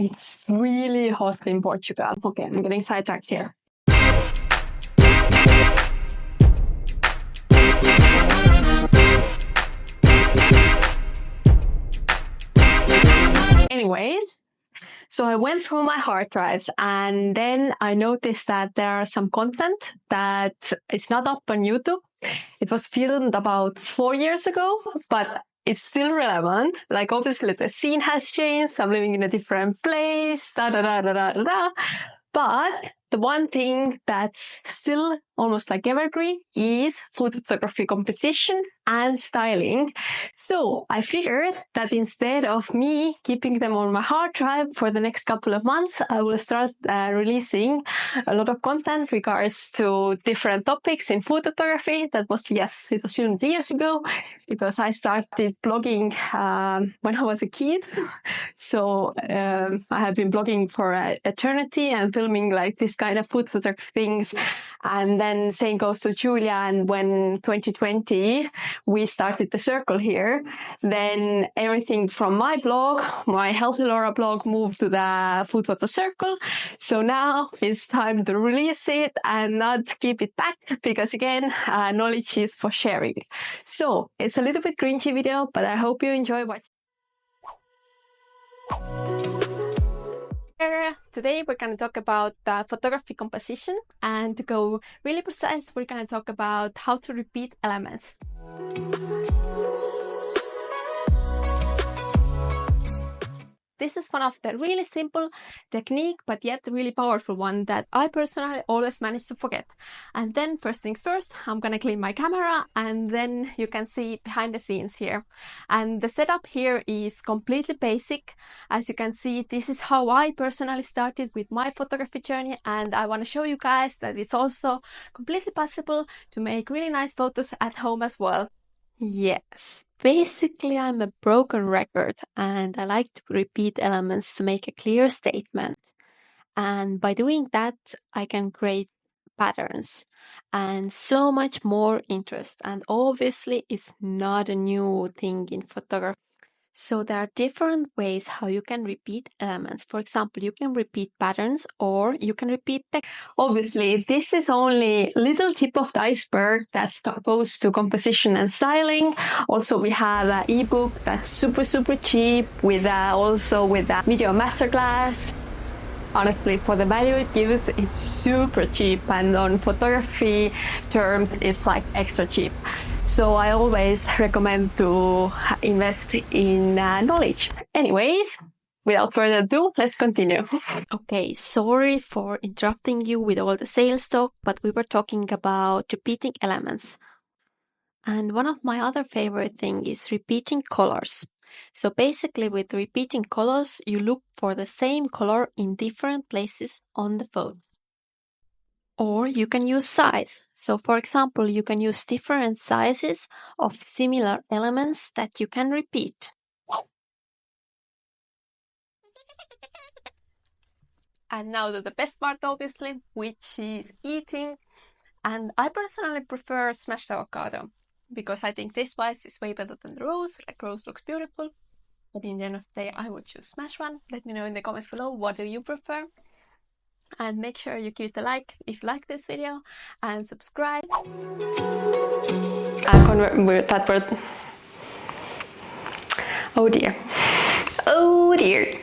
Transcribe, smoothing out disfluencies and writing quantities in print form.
it's really hot in Portugal. Okay, I'm getting sidetracked here. Anyways, so I went through my hard drives and then I noticed that there are some content that is not up on YouTube. It was filmed about 4 years ago, but it's still relevant. Like, obviously the scene has changed. I'm living in a different place, da da da da da da da. But the one thing that's still almost like evergreen is food photography composition and styling. So I figured that instead of me keeping them on my hard drive for the next couple of months, I will start releasing a lot of content regards to different topics in food photography. That was, yes, it was years ago, because I started blogging when I was a kid. So I have been blogging for eternity and filming like this kind of food photography things. And then same goes to Julia. And when 2020, we started the circle here, then everything from my blog, my Healthy Laura blog, moved to the Food Photo Circle. So now it's time to release it and not keep it back, because again, knowledge is for sharing. So it's a little bit cringy video, but I hope you enjoy watching. Today we're going to talk about photography composition, and to go really precise, we're going to talk about how to repeat elements. This is one of the really simple technique, but yet really powerful one that I personally always manage to forget. And then first things first, I'm gonna clean my camera and then you can see behind the scenes here. And the setup here is completely basic. As you can see, this is how I personally started with my photography journey, and I want to show you guys that it's also completely possible to make really nice photos at home as well. Yes, basically I'm a broken record and I like to repeat elements to make a clear statement. And by doing that, I can create patterns and so much more interest. And obviously it's not a new thing in photography. So there are different ways how you can repeat elements. For example, you can repeat patterns or you can repeat text. Obviously, this is only a little tip of the iceberg that goes to composition and styling. Also, we have an ebook that's super cheap with also with a video masterclass. Honestly, for the value it gives, it's super cheap, and on photography terms, it's like extra cheap. So I always recommend to invest in knowledge. Anyways, without further ado, let's continue. Okay, sorry for interrupting you with all the sales talk, but we were talking about repeating elements. And one of my other favorite things is repeating colors. So basically with repeating colors, you look for the same color in different places on the photo. Or you can use size. So for example, you can use different sizes of similar elements that you can repeat. And now to the best part, obviously, which is eating. And I personally prefer smashed avocado, because I think taste-wise it's way better than the rose. Like, rose looks beautiful, but in the end of the day, I would choose smash one. Let me know in the comments below, what do you prefer? And make sure you give it a like if you like this video, and subscribe. Convert that word. Oh dear. Oh dear.